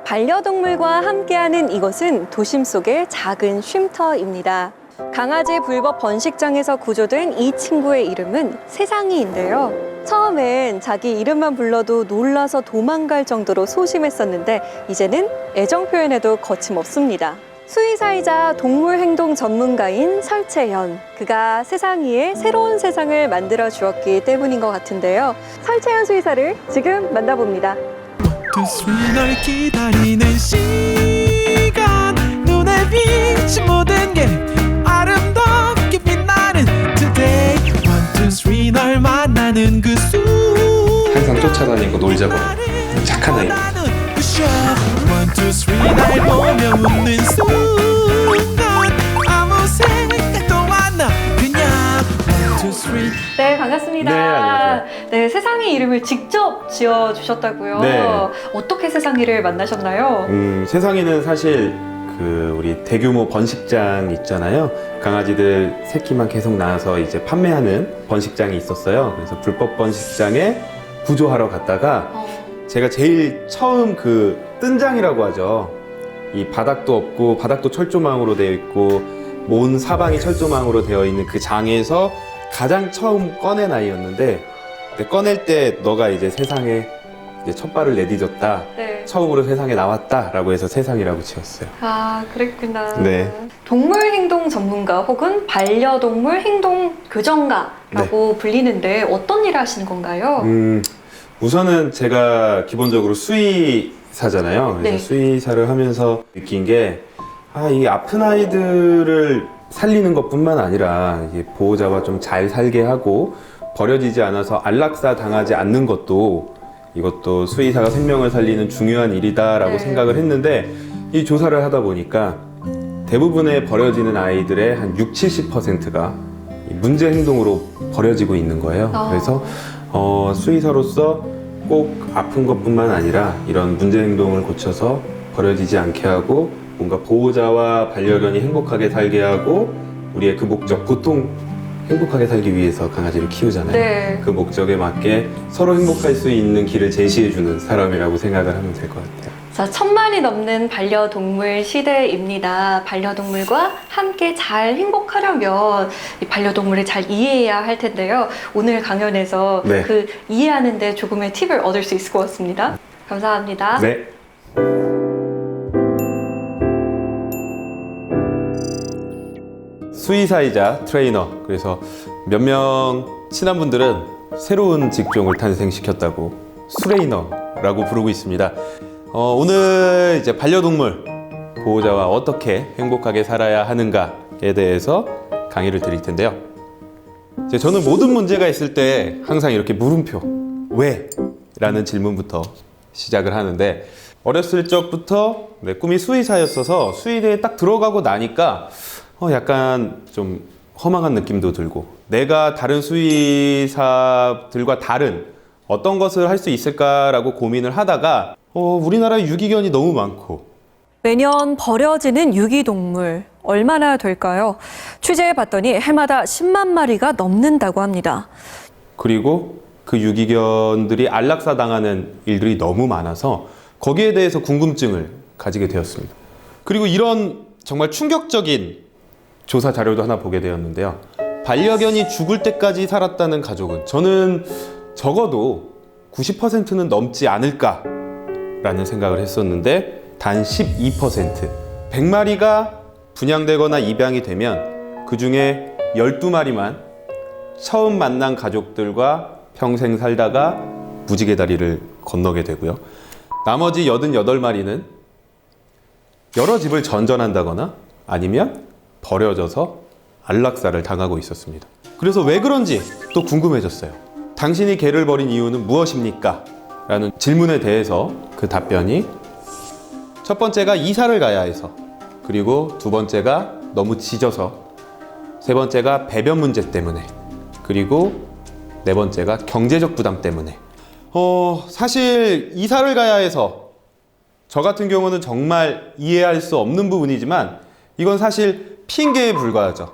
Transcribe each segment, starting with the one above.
반려동물과 함께하는 이곳은 도심 속의 작은 쉼터입니다. 강아지 불법 번식장에서 구조된 이 친구의 이름은 세상이인데요. 처음엔 자기 이름만 불러도 놀라서 도망갈 정도로 소심했었는데 이제는 애정 표현에도 거침없습니다. 수의사이자 동물 행동 전문가인 설채연. 그가 세상이의 새로운 세상을 만들어 주었기 때문인 것 같은데요. 설채연 수의사를 지금 만나봅니다. 널 기다리는 시간 눈에 비친 모든 게 아름답게 빛나는 today 1, 2, 3 널 만나는 그 순간 항상 쫓아다니고 놀자고 착한 아이. 1, 2, 3 날 보며 웃는 순간 아무 생각도 안 나 그냥 1, 2, 3 네, 반갑습니다. 네, 안녕하세요. 네, 세상이 이름을 직접 지어주셨다고요. 네. 어떻게 세상이를 만나셨나요? 세상에는 사실 우리 대규모 번식장 있잖아요. 강아지들 새끼만 계속 낳아서 이제 판매하는 번식장이 있었어요. 그래서 불법 번식장에 구조하러 갔다가 제가 제일 처음 뜬장이라고 하죠. 이 바닥도 없고 바닥도 철조망으로 되어 있고 온 사방이 철조망으로 되어 있는 그 장에서 가장 처음 꺼낸 아이였는데 꺼낼 때 너가 이제 세상에 이제 첫 발을 내디뎠다. 네. 처음으로 세상에 나왔다라고 해서 세상이라고 지었어요. 아, 그랬구나. 네. 동물 행동 전문가 혹은 반려동물 행동 교정가라고 불리는데 어떤 일을 하시는 건가요? 우선은 제가 기본적으로 수의사잖아요. 그래서 네. 수의사를 하면서 느낀 게 이 아픈 아이들을 살리는 것뿐만 아니라 이게 보호자와 좀 잘 살게 하고 버려지지 않아서 안락사 당하지 않는 것도 이것도 수의사가 생명을 살리는 중요한 일이다라고 네. 생각을 했는데 이 조사를 하다 보니까 대부분의 버려지는 아이들의 한 60-70%가 문제 행동으로 버려지고 있는 거예요. 그래서 수의사로서 꼭 아픈 것뿐만 아니라 이런 문제 행동을 고쳐서 버려지지 않게 하고 뭔가 보호자와 반려견이 행복하게 살게 하고 우리의 그 목적, 보통 행복하게 살기 위해서 강아지를 키우잖아요. 네. 그 목적에 맞게 서로 행복할 수 있는 길을 제시해주는 사람이라고 생각을 하면 될 것 같아요. 자, 1000만이 넘는 반려동물 시대입니다. 반려동물과 함께 잘 행복하려면 이 반려동물을 잘 이해해야 할 텐데요. 오늘 강연에서 네. 그 이해하는 데 조금의 팁을 얻을 수 있을 것 같습니다. 감사합니다. 네. 수의사이자 트레이너. 그래서 몇 명 친한 분들은 새로운 직종을 탄생시켰다고 수레이너라고 부르고 있습니다. 오늘 이제 반려동물 보호자와 어떻게 행복하게 살아야 하는가에 대해서 강의를 드릴 텐데요. 이제 저는 모든 문제가 있을 때 항상 이렇게 물음표, 왜? 라는 질문부터 시작을 하는데 어렸을 적부터 꿈이 수의사였어서 수의대에 딱 들어가고 나니까 약간 좀 허망한 느낌도 들고 내가 다른 수의사들과 다른 어떤 것을 할 수 있을까라고 고민을 하다가 우리나라에 유기견이 너무 많고 매년 버려지는 유기동물 얼마나 될까요? 취재해봤더니 해마다 10만 마리가 넘는다고 합니다. 그리고 그 유기견들이 안락사 당하는 일들이 너무 많아서 거기에 대해서 궁금증을 가지게 되었습니다. 그리고 이런 정말 충격적인 조사 자료도 하나 보게 되었는데요. 반려견이 죽을 때까지 살았다는 가족은 저는 적어도 90%는 넘지 않을까라는 생각을 했었는데 단 12%, 100마리가 분양되거나 입양이 되면 그 중에 12마리만 처음 만난 가족들과 평생 살다가 무지개 다리를 건너게 되고요. 나머지 88마리는 여러 집을 전전한다거나 아니면 버려져서 안락사를 당하고 있었습니다. 그래서 왜 그런지 또 궁금해졌어요. 당신이 개를 버린 이유는 무엇입니까? 라는 질문에 대해서 그 답변이 첫 번째가 이사를 가야 해서, 그리고 두 번째가 너무 짖어서, 세 번째가 배변 문제 때문에, 그리고 네 번째가 경제적 부담 때문에. 사실 이사를 가야 해서 저 같은 경우는 정말 이해할 수 없는 부분이지만 이건 사실 핑계에 불과하죠.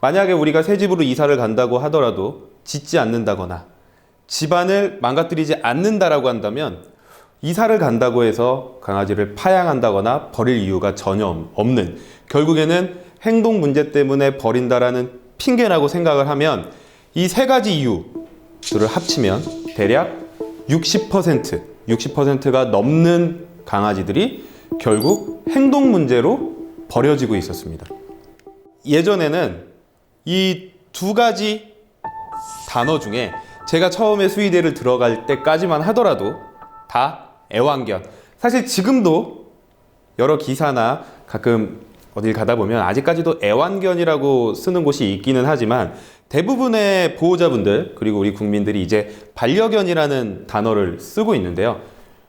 만약에 우리가 새 집으로 이사를 간다고 하더라도 짓지 않는다거나 집안을 망가뜨리지 않는다라고 한다면 이사를 간다고 해서 강아지를 파양한다거나 버릴 이유가 전혀 없는, 결국에는 행동 문제 때문에 버린다라는 핑계라고 생각을 하면 이 세 가지 이유들을 합치면 대략 60%가 넘는 강아지들이 결국 행동 문제로 버려지고 있었습니다. 예전에는 이 두 가지 단어 중에 제가 처음에 수의대를 들어갈 때까지만 하더라도 다 애완견. 사실 지금도 여러 기사나 가끔 어딜 가다 보면 아직까지도 애완견이라고 쓰는 곳이 있기는 하지만 대부분의 보호자분들 그리고 우리 국민들이 이제 반려견이라는 단어를 쓰고 있는데요.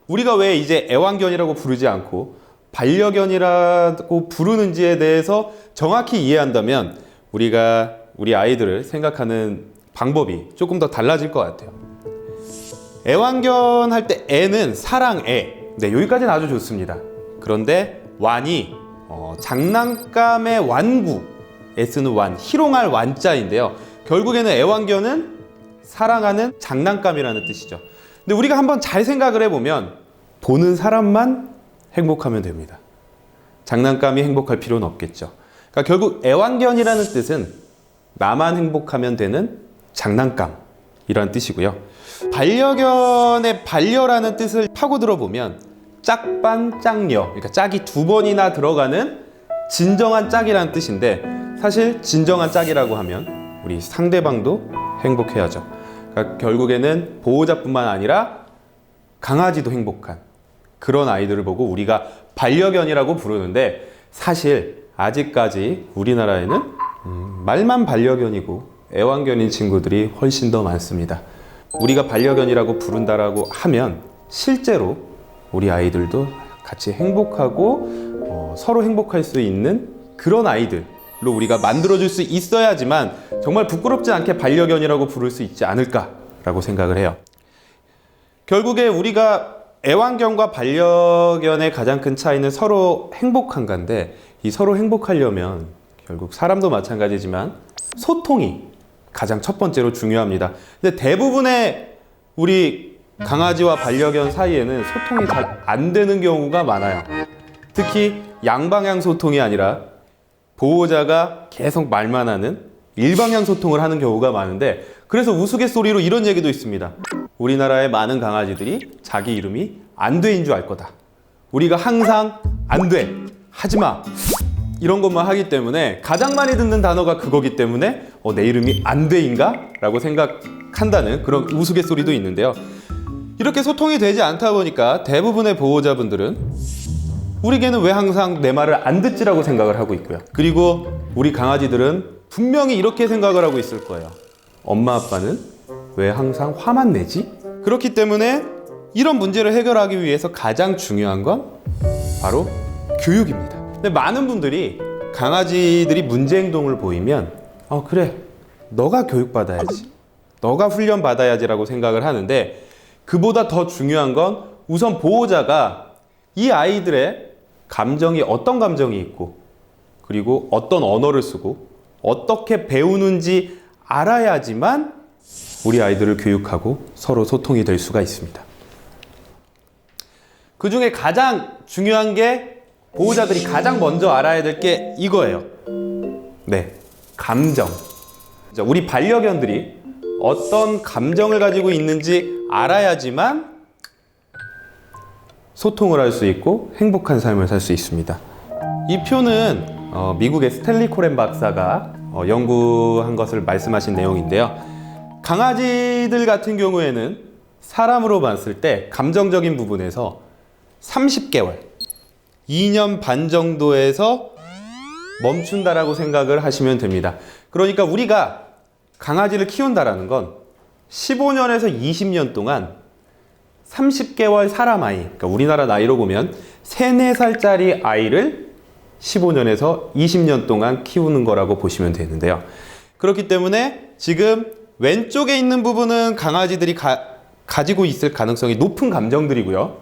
우리가 왜 이제 애완견이라고 부르지 않고 반려견이라고 부르는지에 대해서 정확히 이해한다면 우리가 우리 아이들을 생각하는 방법이 조금 더 달라질 것 같아요. 애완견 할 때 애는 사랑애. 네, 여기까지는 아주 좋습니다. 그런데 완이 장난감의 완구, 애쓰는 완, 희롱할 완자인데요. 결국에는 애완견은 사랑하는 장난감이라는 뜻이죠. 근데 우리가 한번 잘 생각을 해보면 보는 사람만 행복하면 됩니다. 장난감이 행복할 필요는 없겠죠. 그러니까 결국 애완견이라는 뜻은 나만 행복하면 되는 장난감이라는 뜻이고요. 반려견의 반려라는 뜻을 파고들어 보면 짝반 짝녀, 그러니까 짝이 두 번이나 들어가는 진정한 짝이라는 뜻인데, 사실 진정한 짝이라고 하면 우리 상대방도 행복해야죠. 그러니까 결국에는 보호자뿐만 아니라 강아지도 행복한 그런 아이들을 보고 우리가 반려견이라고 부르는데, 사실 아직까지 우리나라에는 말만 반려견이고 애완견인 친구들이 훨씬 더 많습니다. 우리가 반려견이라고 부른다라고 하면 실제로 우리 아이들도 같이 행복하고 서로 행복할 수 있는 그런 아이들로 우리가 만들어줄 수 있어야지만 정말 부끄럽지 않게 반려견이라고 부를 수 있지 않을까라고 생각을 해요. 결국에 우리가 애완견과 반려견의 가장 큰 차이는 서로 행복한가인데, 이 서로 행복하려면 결국 사람도 마찬가지지만 소통이 가장 첫 번째로 중요합니다. 근데 대부분의 우리 강아지와 반려견 사이에는 소통이 잘 안 되는 경우가 많아요. 특히 양방향 소통이 아니라 보호자가 계속 말만 하는 일방향 소통을 하는 경우가 많은데, 그래서 우스갯소리로 이런 얘기도 있습니다. 우리나라의 많은 강아지들이 자기 이름이 안돼인 줄 알 거다. 우리가 항상 안돼, 하지마 이런 것만 하기 때문에 가장 많이 듣는 단어가 그거기 때문에 내 이름이 안돼인가? 라고 생각한다는 그런 우스갯소리도 있는데요. 이렇게 소통이 되지 않다 보니까 대부분의 보호자분들은 우리 개는 왜 항상 내 말을 안 듣지라고 생각을 하고 있고요. 그리고 우리 강아지들은 분명히 이렇게 생각을 하고 있을 거예요. 엄마 아빠는 왜 항상 화만 내지? 그렇기 때문에 이런 문제를 해결하기 위해서 가장 중요한 건 바로 교육입니다. 근데 많은 분들이 강아지들이 문제 행동을 보이면 그래, 너가 교육받아야지, 너가 훈련받아야지 라고 생각을 하는데, 그보다 더 중요한 건 우선 보호자가 이 아이들의 감정이 어떤 감정이 있고, 그리고 어떤 언어를 쓰고 어떻게 배우는지 알아야지만 우리 아이들을 교육하고 서로 소통이 될 수가 있습니다. 그 중에 가장 중요한 게, 보호자들이 가장 먼저 알아야 될 게 이거예요. 네, 감정. 우리 반려견들이 어떤 감정을 가지고 있는지 알아야지만 소통을 할 수 있고 행복한 삶을 살 수 있습니다. 이 표는 미국의 스탠리 코렌 박사가 연구한 것을 말씀하신 내용인데요. 강아지들 같은 경우에는 사람으로 봤을 때 감정적인 부분에서 30개월, 2년 반 정도에서 멈춘다라고 생각을 하시면 됩니다. 그러니까 우리가 강아지를 키운다라는 건 15년에서 20년 동안 30개월 사람 아이, 그러니까 우리나라 나이로 보면 3, 4살짜리 아이를 15년에서 20년 동안 키우는 거라고 보시면 되는데요. 그렇기 때문에 지금 왼쪽에 있는 부분은 강아지들이 가지고 있을 가능성이 높은 감정들이고요.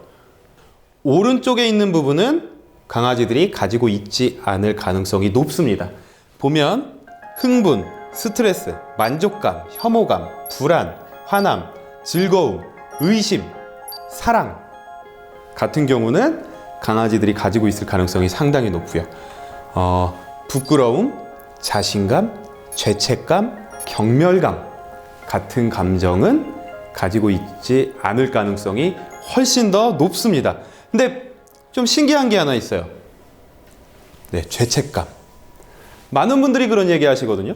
오른쪽에 있는 부분은 강아지들이 가지고 있지 않을 가능성이 높습니다. 보면 흥분, 스트레스, 만족감, 혐오감, 불안, 화남, 즐거움, 의심, 사랑 같은 경우는 강아지들이 가지고 있을 가능성이 상당히 높고요. 부끄러움, 자신감, 죄책감, 경멸감 같은 감정은 가지고 있지 않을 가능성이 훨씬 더 높습니다. 근데 좀 신기한 게 하나 있어요. 네, 죄책감. 많은 분들이 그런 얘기 하시거든요.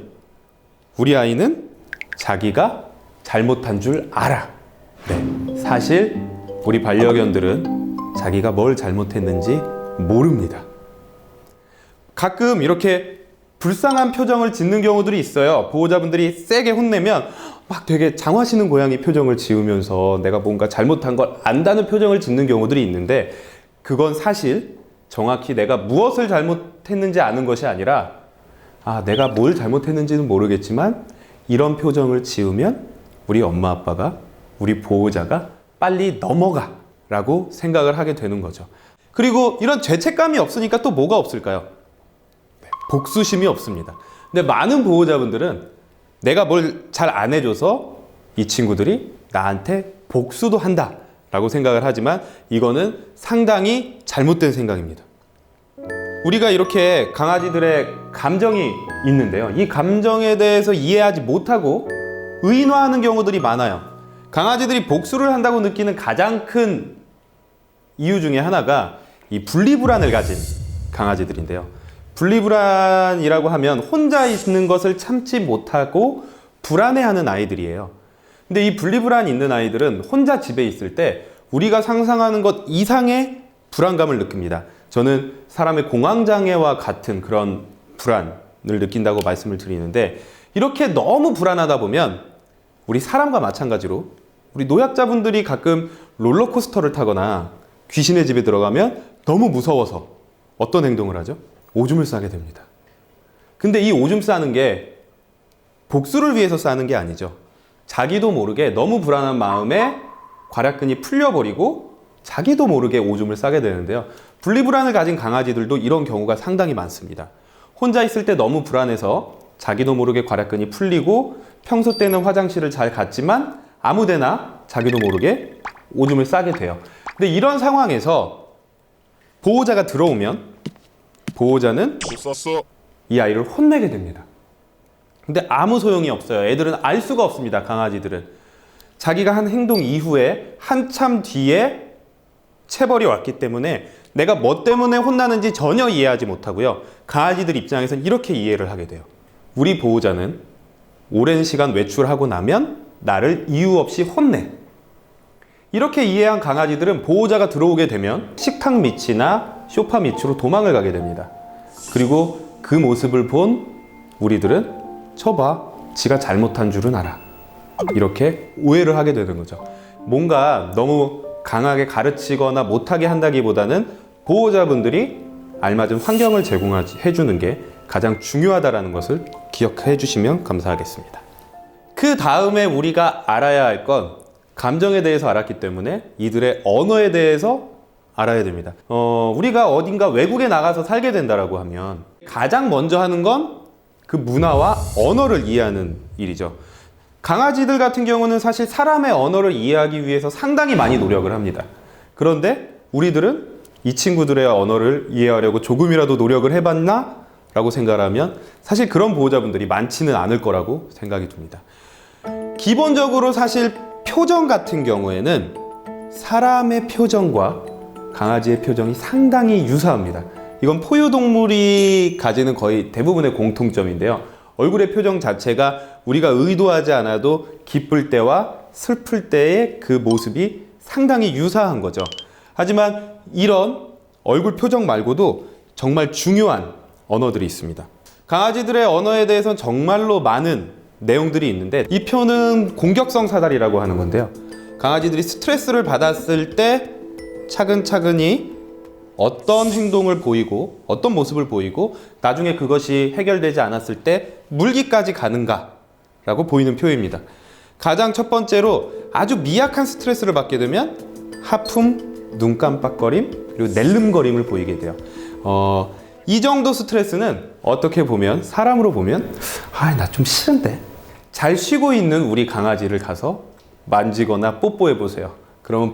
우리 아이는 자기가 잘못한 줄 알아. 네, 사실 우리 반려견들은 자기가 뭘 잘못했는지 모릅니다. 가끔 이렇게 불쌍한 표정을 짓는 경우들이 있어요. 보호자분들이 세게 혼내면 막 되게 장화시는 고양이 표정을 지으면서 내가 뭔가 잘못한 걸 안다는 표정을 짓는 경우들이 있는데, 그건 사실 정확히 내가 무엇을 잘못했는지 아는 것이 아니라 내가 뭘 잘못했는지는 모르겠지만 이런 표정을 지으면 우리 엄마 아빠가, 우리 보호자가 빨리 넘어가 라고 생각을 하게 되는 거죠. 그리고 이런 죄책감이 없으니까 또 뭐가 없을까요? 복수심이 없습니다. 근데 많은 보호자분들은 내가 뭘 잘 안 해줘서 이 친구들이 나한테 복수도 한다 라고 생각을 하지만 이거는 상당히 잘못된 생각입니다. 우리가 이렇게 강아지들의 감정이 있는데요. 이 감정에 대해서 이해하지 못하고 의인화하는 경우들이 많아요. 강아지들이 복수를 한다고 느끼는 가장 큰 이유 중에 하나가 이 분리불안을 가진 강아지들인데요. 분리불안이라고 하면 혼자 있는 것을 참지 못하고 불안해하는 아이들이에요. 근데 이 분리불안이 있는 아이들은 혼자 집에 있을 때 우리가 상상하는 것 이상의 불안감을 느낍니다. 저는 사람의 공황장애와 같은 그런 불안을 느낀다고 말씀을 드리는데, 이렇게 너무 불안하다 보면 우리 사람과 마찬가지로 우리 노약자분들이 가끔 롤러코스터를 타거나 귀신의 집에 들어가면 너무 무서워서 어떤 행동을 하죠? 오줌을 싸게 됩니다. 근데 이 오줌 싸는 게 복수를 위해서 싸는 게 아니죠. 자기도 모르게 너무 불안한 마음에 괄약근이 풀려버리고 자기도 모르게 오줌을 싸게 되는데요. 분리불안을 가진 강아지들도 이런 경우가 상당히 많습니다. 혼자 있을 때 너무 불안해서 자기도 모르게 괄약근이 풀리고 평소 때는 화장실을 잘 갔지만 아무데나 자기도 모르게 오줌을 싸게 돼요. 근데 이런 상황에서 보호자가 들어오면 보호자는 이 아이를 혼내게 됩니다. 근데 아무 소용이 없어요. 애들은 알 수가 없습니다. 강아지들은. 자기가 한 행동 이후에 한참 뒤에 체벌이 왔기 때문에 내가 뭐 때문에 혼나는지 전혀 이해하지 못하고요. 강아지들 입장에서는 이렇게 이해를 하게 돼요. 우리 보호자는 오랜 시간 외출하고 나면 나를 이유 없이 혼내. 이렇게 이해한 강아지들은 보호자가 들어오게 되면 식탁 밑이나 소파 밑으로 도망을 가게 됩니다. 그리고 그 모습을 본 우리들은 저봐, 지가 잘못한 줄은 알아. 이렇게 오해를 하게 되는 거죠. 뭔가 너무 강하게 가르치거나 못하게 한다기보다는 보호자분들이 알맞은 환경을 제공해 주는 게 가장 중요하다는 것을 기억해 주시면 감사하겠습니다. 그 다음에 우리가 알아야 할 건 감정에 대해서 알았기 때문에 이들의 언어에 대해서 알아야 됩니다. 우리가 어딘가 외국에 나가서 살게 된다라고 하면 가장 먼저 하는 건 그 문화와 언어를 이해하는 일이죠. 강아지들 같은 경우는 사실 사람의 언어를 이해하기 위해서 상당히 많이 노력을 합니다. 그런데 우리들은 이 친구들의 언어를 이해하려고 조금이라도 노력을 해봤나? 라고 생각하면 사실 그런 보호자분들이 많지는 않을 거라고 생각이 듭니다. 기본적으로 사실 표정 같은 경우에는 사람의 표정과 강아지의 표정이 상당히 유사합니다. 이건 포유동물이 가지는 거의 대부분의 공통점인데요. 얼굴의 표정 자체가 우리가 의도하지 않아도 기쁠 때와 슬플 때의 그 모습이 상당히 유사한 거죠. 하지만 이런 얼굴 표정 말고도 정말 중요한 언어들이 있습니다. 강아지들의 언어에 대해서는 정말로 많은 내용들이 있는데, 이 표는 공격성 사다리라고 하는 건데요. 강아지들이 스트레스를 받았을 때 차근차근히 어떤 행동을 보이고 어떤 모습을 보이고 나중에 그것이 해결되지 않았을 때 물기까지 가는가 라고 보이는 표입니다. 가장 첫 번째로 아주 미약한 스트레스를 받게 되면 하품, 눈 깜빡거림, 그리고 낼름거림을 보이게 돼요. 이 정도 스트레스는 어떻게 보면 사람으로 보면 나 좀 싫은데 잘 쉬고 있는 우리 강아지를 가서 만지거나 뽀뽀해 보세요. 그러면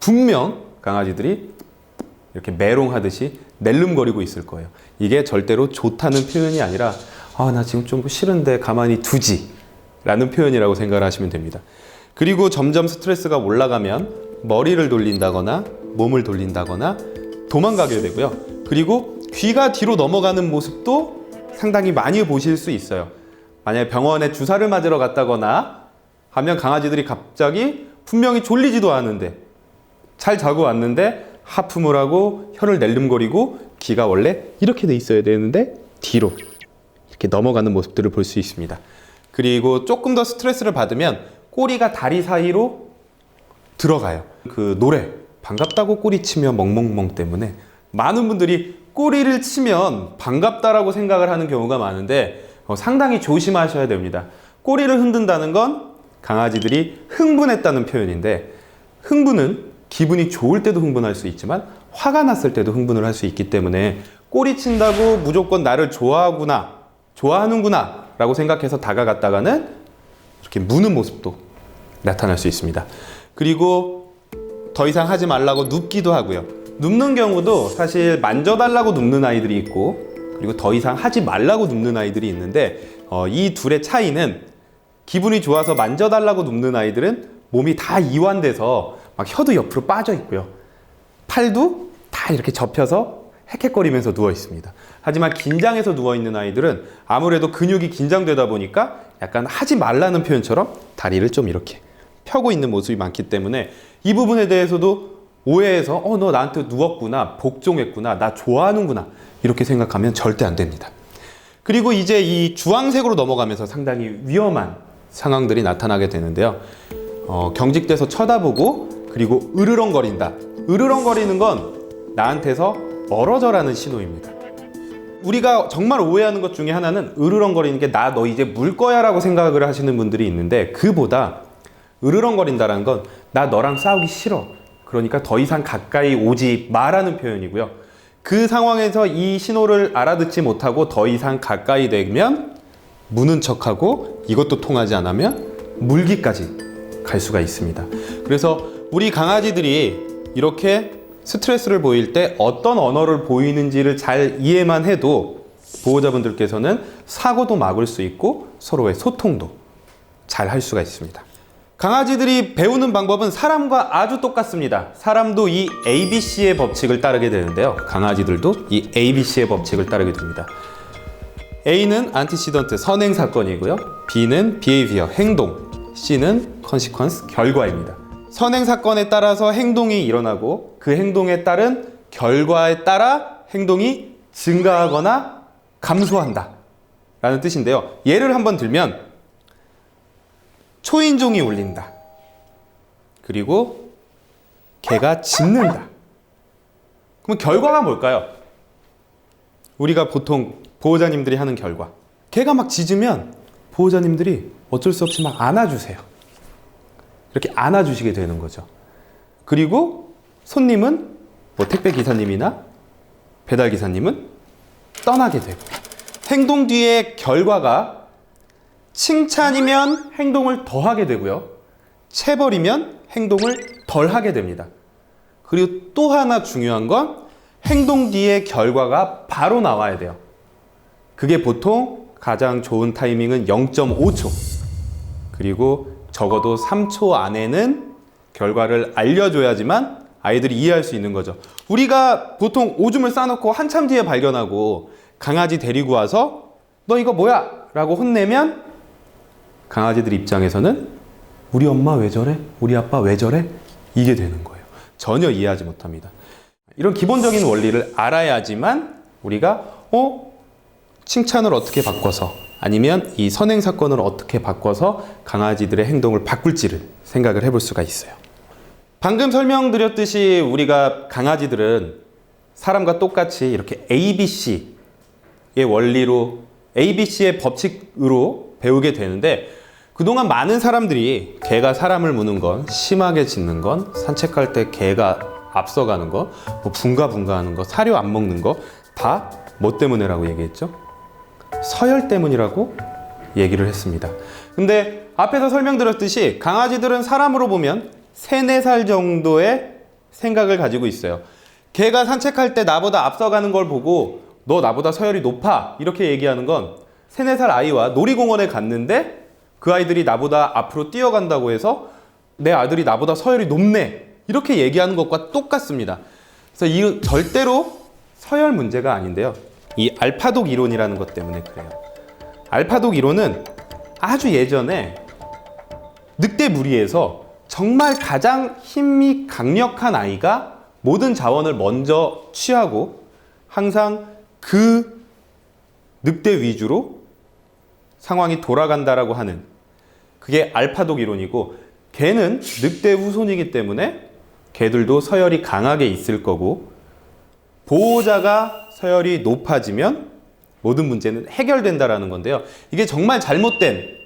분명 강아지들이 이렇게 메롱하듯이 낼름거리고 있을 거예요. 이게 절대로 좋다는 표현이 아니라 나 지금 좀 싫은데 가만히 두지 라는 표현이라고 생각을 하시면 됩니다. 그리고 점점 스트레스가 올라가면 머리를 돌린다거나 몸을 돌린다거나 도망가게 되고요. 그리고 귀가 뒤로 넘어가는 모습도 상당히 많이 보실 수 있어요. 만약에 병원에 주사를 맞으러 갔다거나 하면 강아지들이 갑자기 분명히 졸리지도 않은데 잘 자고 왔는데 하품을 하고 혀를 낼름거리고 귀가 원래 이렇게 돼 있어야 되는데 뒤로 이렇게 넘어가는 모습들을 볼 수 있습니다. 그리고 조금 더 스트레스를 받으면 꼬리가 다리 사이로 들어가요. 그 노래 반갑다고 꼬리 치면 멍멍멍 때문에 많은 분들이 꼬리를 치면 반갑다라고 생각을 하는 경우가 많은데 상당히 조심하셔야 됩니다. 꼬리를 흔든다는 건 강아지들이 흥분했다는 표현인데 흥분은 기분이 좋을 때도 흥분할 수 있지만 화가 났을 때도 흥분을 할 수 있기 때문에 꼬리 친다고 무조건 나를 좋아하는구나 라고 생각해서 다가갔다가는 이렇게 무는 모습도 나타날 수 있습니다. 그리고 더 이상 하지 말라고 눕기도 하고요. 눕는 경우도 사실 만져달라고 눕는 아이들이 있고 그리고 더 이상 하지 말라고 눕는 아이들이 있는데 이 둘의 차이는 기분이 좋아서 만져달라고 눕는 아이들은 몸이 다 이완돼서 막 혀도 옆으로 빠져 있고요. 팔도 다 이렇게 접혀서 헥헥거리면서 누워 있습니다. 하지만 긴장해서 누워 있는 아이들은 아무래도 근육이 긴장되다 보니까 약간 하지 말라는 표현처럼 다리를 좀 이렇게 펴고 있는 모습이 많기 때문에 이 부분에 대해서도 오해해서 너 나한테 누웠구나, 복종했구나, 나 좋아하는구나 이렇게 생각하면 절대 안 됩니다. 그리고 이제 이 주황색으로 넘어가면서 상당히 위험한 상황들이 나타나게 되는데요. 경직돼서 쳐다보고 그리고 으르렁거린다. 으르렁거리는 건 나한테서 멀어져라는 신호입니다. 우리가 정말 오해하는 것 중에 하나는 으르렁거리는 게 나 너 이제 물 거야 라고 생각을 하시는 분들이 있는데 그보다 으르렁거린다는 건 나 너랑 싸우기 싫어. 그러니까 더 이상 가까이 오지 마라는 표현이고요. 그 상황에서 이 신호를 알아듣지 못하고 더 이상 가까이 되면 무는 척하고 이것도 통하지 않으면 물기까지 갈 수가 있습니다. 그래서 우리 강아지들이 이렇게 스트레스를 보일 때 어떤 언어를 보이는지를 잘 이해만 해도 보호자분들께서는 사고도 막을 수 있고 서로의 소통도 잘 할 수가 있습니다. 강아지들이 배우는 방법은 사람과 아주 똑같습니다. 사람도 이 ABC의 법칙을 따르게 되는데요. 강아지들도 이 ABC의 법칙을 따르게 됩니다. A는 안티시던트, 선행 사건이고요. B는 비헤이비어, 행동, C는 컨시퀀스, 결과입니다. 선행 사건에 따라서 행동이 일어나고 그 행동에 따른 결과에 따라 행동이 증가하거나 감소한다 라는 뜻인데요. 예를 한번 들면 초인종이 울린다. 그리고 개가 짖는다. 그럼 결과가 뭘까요? 우리가 보통 보호자님들이 하는 결과. 개가 막 짖으면 보호자님들이 어쩔 수 없이 막 안아주세요. 이렇게 안아주시게 되는 거죠. 그리고 손님은 택배 기사님이나 배달 기사님은 떠나게 되고 행동 뒤의 결과가 칭찬이면 행동을 더 하게 되고요. 체벌이면 행동을 덜 하게 됩니다. 그리고 또 하나 중요한 건 행동 뒤의 결과가 바로 나와야 돼요. 그게 보통 가장 좋은 타이밍은 0.5초. 그리고 적어도 3초 안에는 결과를 알려줘야지만 아이들이 이해할 수 있는 거죠. 우리가 보통 오줌을 싸놓고 한참 뒤에 발견하고 강아지 데리고 와서 너 이거 뭐야? 라고 혼내면 강아지들 입장에서는 우리 엄마 왜 저래? 우리 아빠 왜 저래? 이게 되는 거예요. 전혀 이해하지 못합니다. 이런 기본적인 원리를 알아야지만 우리가 칭찬을 어떻게 바꿔서 아니면 이 선행 사건을 어떻게 바꿔서 강아지들의 행동을 바꿀지를 생각을 해볼 수가 있어요. 방금 설명드렸듯이 우리가 강아지들은 사람과 똑같이 이렇게 ABC의 원리로 ABC의 법칙으로 배우게 되는데 그동안 많은 사람들이 개가 사람을 무는 건, 심하게 짖는 건, 산책할 때 개가 앞서가는 거, 뭐 붕가붕가 하는 거, 사료 안 먹는 거 다 뭐 때문에라고 얘기했죠? 서열 때문이라고 얘기를 했습니다. 근데 앞에서 설명드렸듯이 강아지들은 사람으로 보면 3, 4살 정도의 생각을 가지고 있어요. 개가 산책할 때 나보다 앞서가는 걸 보고 너 나보다 서열이 높아 이렇게 얘기하는 건 3, 4살 아이와 놀이공원에 갔는데 그 아이들이 나보다 앞으로 뛰어간다고 해서 내 아들이 나보다 서열이 높네 이렇게 얘기하는 것과 똑같습니다. 그래서 이 절대로 서열 문제가 아닌데요. 이 알파독 이론이라는 것 때문에 그래요. 알파독 이론은 아주 예전에 늑대 무리에서 정말 가장 힘이 강력한 아이가 모든 자원을 먼저 취하고 항상 그 늑대 위주로 상황이 돌아간다라고 하는 그게 알파독 이론이고 개는 늑대 후손이기 때문에 개들도 서열이 강하게 있을 거고 보호자가 서열이 높아지면 모든 문제는 해결된다라는 건데요. 이게 정말 잘못된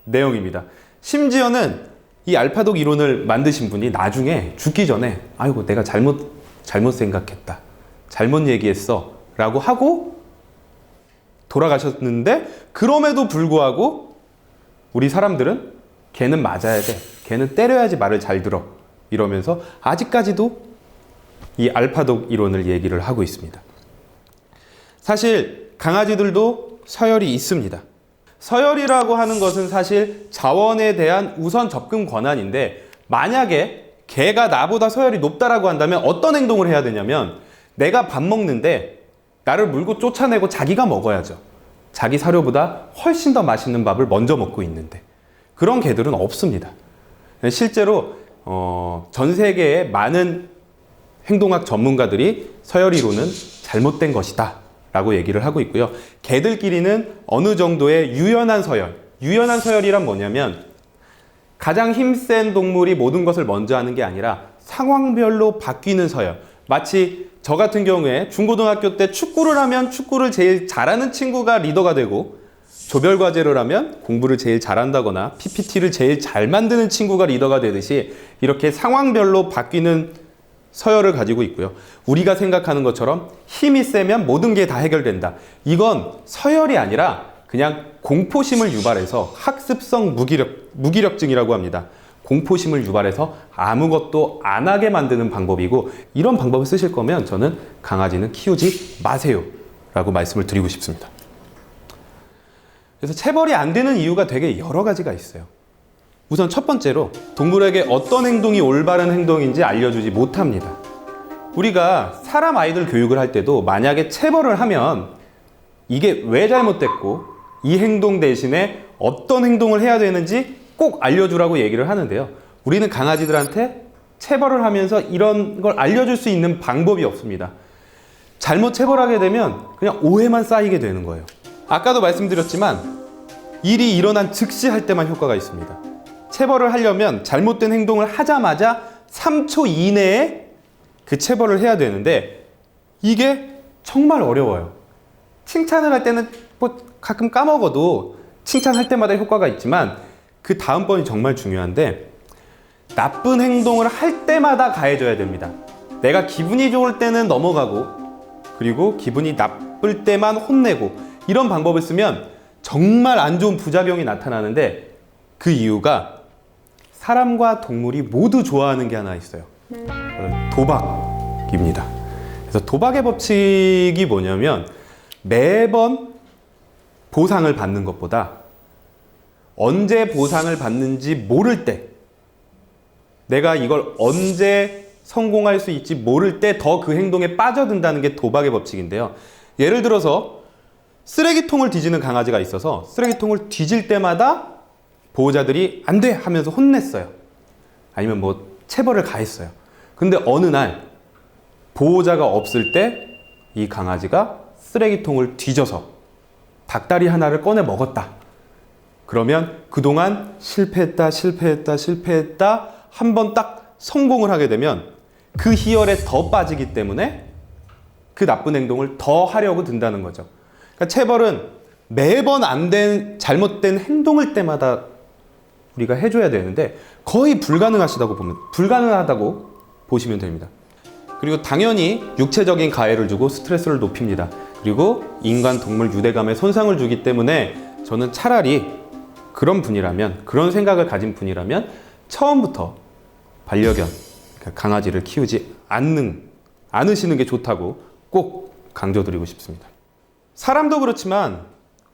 내용입니다. 심지어는 이 알파독 이론을 만드신 분이 나중에 죽기 전에 아이고 내가 잘못 생각했다. 잘못 얘기했어. 라고 하고 돌아가셨는데 그럼에도 불구하고 우리 사람들은 걔는 맞아야 돼. 걔는 때려야지 말을 잘 들어. 이러면서 아직까지도 이 알파독 이론을 얘기를 하고 있습니다. 사실 강아지들도 서열이 있습니다. 서열이라고 하는 것은 사실 자원에 대한 우선 접근 권한인데 만약에 개가 나보다 서열이 높다라고 한다면 어떤 행동을 해야 되냐면 내가 밥 먹는데 나를 물고 쫓아내고 자기가 먹어야죠. 자기 사료보다 훨씬 더 맛있는 밥을 먼저 먹고 있는데 그런 개들은 없습니다. 실제로 전 세계의 많은 행동학 전문가들이 서열 이론은 잘못된 것이다 라고 얘기를 하고 있고요. 개들끼리는 어느 정도의 유연한 서열이란 뭐냐면 가장 힘센 동물이 모든 것을 먼저 하는 게 아니라 상황별로 바뀌는 서열. 마치 저 같은 경우에 중고등학교 때 축구를 하면 축구를 제일 잘하는 친구가 리더가 되고 조별과제를 하면 공부를 제일 잘한다거나 PPT를 제일 잘 만드는 친구가 리더가 되듯이 이렇게 상황별로 바뀌는 서열을 가지고 있고요. 우리가 생각하는 것처럼 힘이 세면 모든 게 다 해결된다. 이건 서열이 아니라 그냥 공포심을 유발해서 학습성 무기력증이라고 합니다. 공포심을 유발해서 아무것도 안 하게 만드는 방법이고 이런 방법을 쓰실 거면 저는 강아지는 키우지 마세요 라고 말씀을 드리고 싶습니다. 그래서 체벌이 안 되는 이유가 되게 여러 가지가 있어요. 우선 첫 번째로 동물에게 어떤 행동이 올바른 행동인지 알려주지 못합니다. 우리가 사람 아이들 교육을 할 때도 만약에 체벌을 하면 이게 왜 잘못됐고 이 행동 대신에 어떤 행동을 해야 되는지 꼭 알려주라고 얘기를 하는데요. 우리는 강아지들한테 체벌을 하면서 이런 걸 알려줄 수 있는 방법이 없습니다. 잘못 체벌하게 되면 그냥 오해만 쌓이게 되는 거예요. 아까도 말씀드렸지만 일이 일어난 즉시 할 때만 효과가 있습니다. 체벌을 하려면 잘못된 행동을 하자마자 3초 이내에 그 체벌을 해야 되는데 이게 정말 어려워요. 칭찬을 할 때는 뭐 가끔 까먹어도 칭찬할 때마다 효과가 있지만 그 다음번이 정말 중요한데 나쁜 행동을 할 때마다 가해줘야 됩니다. 내가 기분이 좋을 때는 넘어가고 그리고 기분이 나쁠 때만 혼내고 이런 방법을 쓰면 정말 안 좋은 부작용이 나타나는데 그 이유가 사람과 동물이 모두 좋아하는 게 하나 있어요. 도박입니다. 그래서 도박의 법칙이 뭐냐면 매번 보상을 받는 것보다 언제 보상을 받는지 모를 때 내가 이걸 언제 성공할 수 있지 모를 때 더 그 행동에 빠져든다는 게 도박의 법칙인데요. 예를 들어서 쓰레기통을 뒤지는 강아지가 있어서 쓰레기통을 뒤질 때마다 보호자들이 안 돼 하면서 혼냈어요. 아니면 뭐 체벌을 가했어요. 근데 어느 날 보호자가 없을 때 이 강아지가 쓰레기통을 뒤져서 닭다리 하나를 꺼내 먹었다. 그러면 그동안 실패했다 한 번 딱 성공을 하게 되면 그 희열에 더 빠지기 때문에 그 나쁜 행동을 더 하려고 든다는 거죠. 그러니까 체벌은 매번 안 된 잘못된 행동을 때마다 우리가 해줘야 되는데 거의 불가능하다고 보시면 됩니다. 그리고 당연히 육체적인 가해를 주고 스트레스를 높입니다. 그리고 인간 동물 유대감에 손상을 주기 때문에 저는 차라리 그런 분이라면, 그런 생각을 가진 분이라면 처음부터 반려견, 그러니까 강아지를 키우지 않으시는 게 좋다고 꼭 강조드리고 싶습니다. 사람도 그렇지만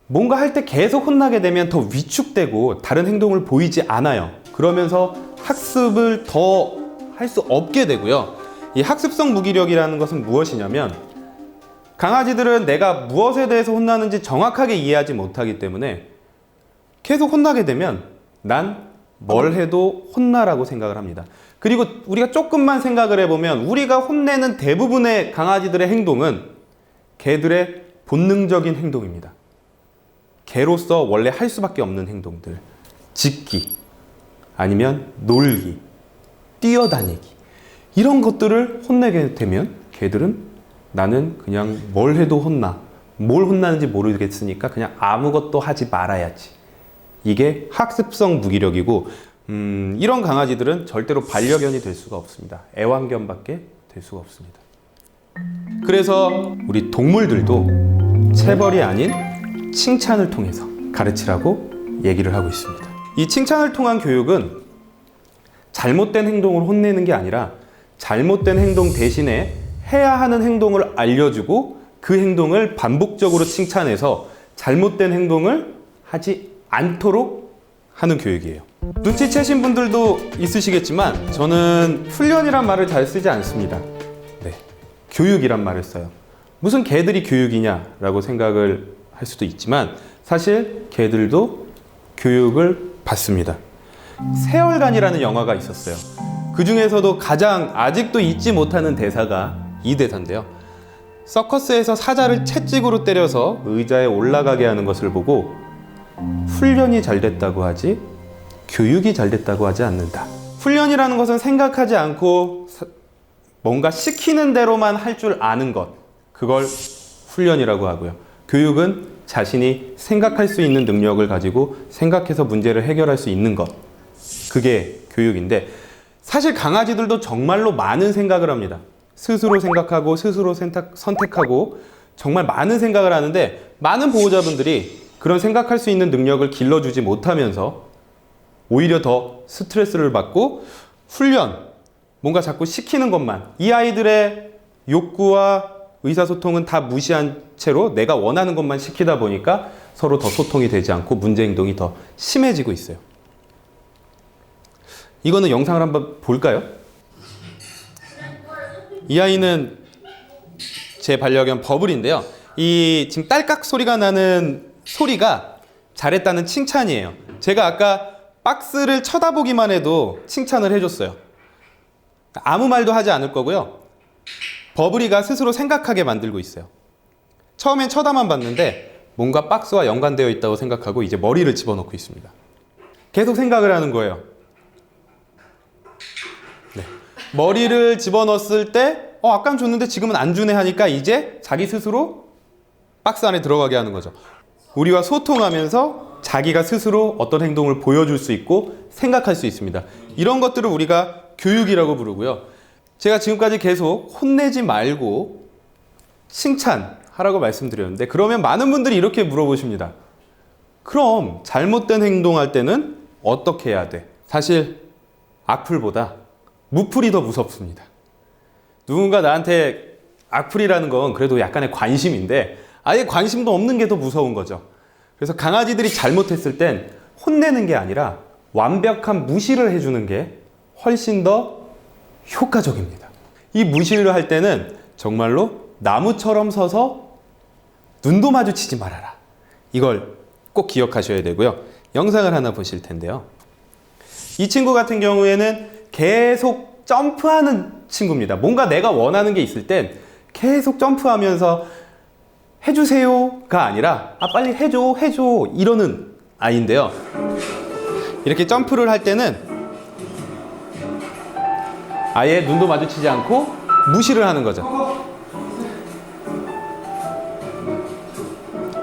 뭔가 할 때 계속 혼나게 되면 더 위축되고 다른 행동을 보이지 않아요. 그러면서 학습을 더 할 수 없게 되고요. 이 학습성 무기력이라는 것은 무엇이냐면, 강아지들은 내가 무엇에 대해서 혼나는지 정확하게 이해하지 못하기 때문에 계속 혼나게 되면 난 뭘 해도 혼나라고 생각을 합니다. 그리고 우리가 조금만 생각을 해보면 우리가 혼내는 대부분의 강아지들의 행동은 개들의 본능적인 행동입니다. 개로서 원래 할 수밖에 없는 행동들, 짖기, 아니면 놀기, 뛰어다니기, 이런 것들을 혼내게 되면 개들은 나는 그냥 뭘 해도 혼나, 뭘 혼나는지 모르겠으니까 그냥 아무것도 하지 말아야지. 이게 학습성 무기력이고, 이런 강아지들은 절대로 반려견이 될 수가 없습니다. 애완견밖에 될 수가 없습니다. 그래서 우리 동물들도 체벌이 아닌 칭찬을 통해서 가르치라고 얘기를 하고 있습니다. 이 칭찬을 통한 교육은 잘못된 행동을 혼내는 게 아니라 잘못된 행동 대신에 해야 하는 행동을 알려주고 그 행동을 반복적으로 칭찬해서 잘못된 행동을 하지 않도록 하는 교육이에요. 눈치채신 분들도 있으시겠지만 저는 훈련이란 말을 잘 쓰지 않습니다. 네, 교육이란 말을 써요. 무슨 개들이 교육이냐라고 생각을 할 수도 있지만 사실 개들도 교육을 받습니다. 세월간이라는 영화가 있었어요. 그 중에서도 가장 아직도 잊지 못하는 대사가 이 대사인데요. 서커스에서 사자를 채찍으로 때려서 의자에 올라가게 하는 것을 보고 훈련이 잘 됐다고 하지 교육이 잘 됐다고 하지 않는다. 훈련이라는 것은 생각하지 않고 뭔가 시키는 대로만 할 줄 아는 것, 그걸 훈련이라고 하고요. 교육은 자신이 생각할 수 있는 능력을 가지고 생각해서 문제를 해결할 수 있는 것, 그게 교육인데, 사실 강아지들도 정말로 많은 생각을 합니다. 스스로 생각하고 스스로 선택하고 정말 많은 생각을 하는데, 많은 보호자분들이 그런 생각할 수 있는 능력을 길러주지 못하면서 오히려 더 스트레스를 받고 훈련, 뭔가 자꾸 시키는 것만, 이 아이들의 욕구와 의사소통은 다 무시한 채로 내가 원하는 것만 시키다 보니까 서로 더 소통이 되지 않고 문제 행동이 더 심해지고 있어요. 이거는 영상을 한번 볼까요? 이 아이는 제 반려견 버블인데요. 이 지금 딸깍 소리가 나는 소리가 잘했다는 칭찬이에요. 제가 아까 박스를 쳐다보기만 해도 칭찬을 해줬어요. 아무 말도 하지 않을 거고요. 버블이가 스스로 생각하게 만들고 있어요. 처음엔 쳐다만 봤는데 뭔가 박스와 연관되어 있다고 생각하고 이제 머리를 집어넣고 있습니다. 계속 생각을 하는 거예요. 네. 머리를 집어넣었을 때 아까는 줬는데 지금은 안 주네 하니까 이제 자기 스스로 박스 안에 들어가게 하는 거죠. 우리와 소통하면서 자기가 스스로 어떤 행동을 보여줄 수 있고 생각할 수 있습니다. 이런 것들을 우리가 교육이라고 부르고요. 제가 지금까지 계속 혼내지 말고 칭찬하라고 말씀드렸는데, 그러면 많은 분들이 이렇게 물어보십니다. 그럼 잘못된 행동할 때는 어떻게 해야 돼? 사실 악플보다 무플이 더 무섭습니다. 누군가 나한테 악플이라는 건 그래도 약간의 관심인데 아예 관심도 없는 게 더 무서운 거죠. 그래서 강아지들이 잘못했을 땐 혼내는 게 아니라 완벽한 무시를 해주는 게 훨씬 더 효과적입니다. 이 무시를 할 때는 정말로 나무처럼 서서 눈도 마주치지 말아라. 이걸 꼭 기억하셔야 되고요. 영상을 하나 보실 텐데요. 이 친구 같은 경우에는 계속 점프하는 친구입니다. 뭔가 내가 원하는 게 있을 땐 계속 점프하면서 해주세요가 아니라 빨리 해줘 이러는 아이인데요. 이렇게 점프를 할 때는 아예 눈도 마주치지 않고 무시를 하는 거죠.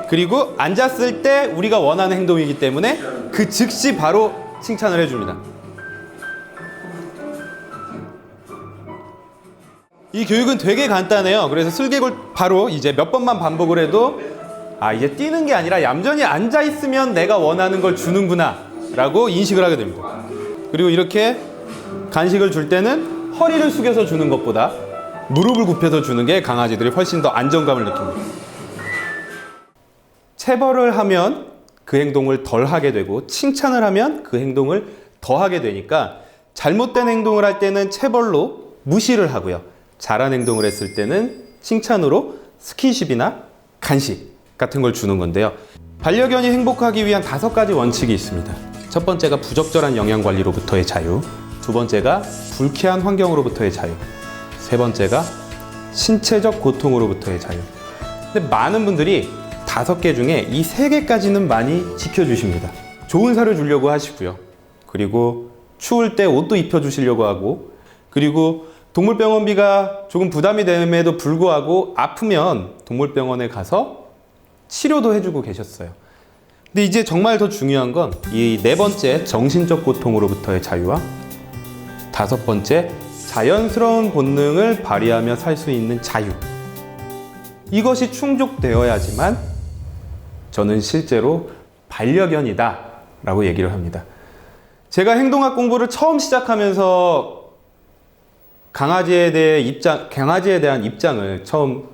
그리고 앉았을 때 우리가 원하는 행동이기 때문에 그 즉시 바로 칭찬을 해줍니다. 이 교육은 되게 간단해요. 그래서 슬개골 바로 이제 몇 번만 반복을 해도 이제 뛰는 게 아니라 얌전히 앉아 있으면 내가 원하는 걸 주는구나 라고 인식을 하게 됩니다. 그리고 이렇게 간식을 줄 때는 허리를 숙여서 주는 것보다 무릎을 굽혀서 주는 게 강아지들이 훨씬 더 안정감을 느낍니다. 체벌을 하면 그 행동을 덜 하게 되고 칭찬을 하면 그 행동을 더 하게 되니까 잘못된 행동을 할 때는 체벌로 무시를 하고요. 잘한 행동을 했을 때는 칭찬으로 스킨십이나 간식 같은 걸 주는 건데요. 반려견이 행복하기 위한 5가지 원칙이 있습니다. 첫 번째가 부적절한 영양관리로부터의 자유, 두 번째가 불쾌한 환경으로부터의 자유, 세 번째가 신체적 고통으로부터의 자유. 근데 많은 분들이 5개 중에 이 3개까지는 많이 지켜주십니다. 좋은 사료 주려고 하시고요. 그리고 추울 때 옷도 입혀주시려고 하고, 그리고 동물병원비가 조금 부담이 됨에도 불구하고 아프면 동물병원에 가서 치료도 해주고 계셨어요. 근데 이제 정말 더 중요한 건 이 4번째 정신적 고통으로부터의 자유와 5번째 자연스러운 본능을 발휘하며 살 수 있는 자유. 이것이 충족되어야지만 저는 실제로 반려견이다 라고 얘기를 합니다. 제가 행동학 공부를 처음 시작하면서 강아지에 대한 입장을 처음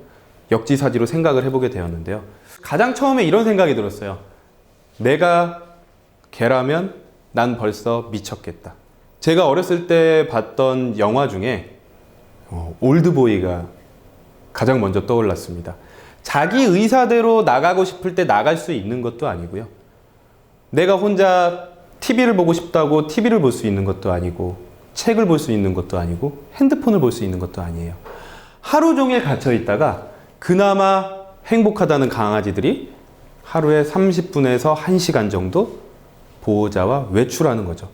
역지사지로 생각을 해보게 되었는데요. 가장 처음에 이런 생각이 들었어요. 내가 개라면 난 벌써 미쳤겠다. 제가 어렸을 때 봤던 영화 중에 올드보이가 가장 먼저 떠올랐습니다. 자기 의사대로 나가고 싶을 때 나갈 수 있는 것도 아니고요. 내가 혼자 TV를 보고 싶다고 TV를 볼 수 있는 것도 아니고, 책을 볼 수 있는 것도 아니고, 핸드폰을 볼 수 있는 것도 아니에요. 하루 종일 갇혀 있다가 그나마 행복하다는 강아지들이 하루에 30분에서 1시간 정도 보호자와 외출하는 거죠.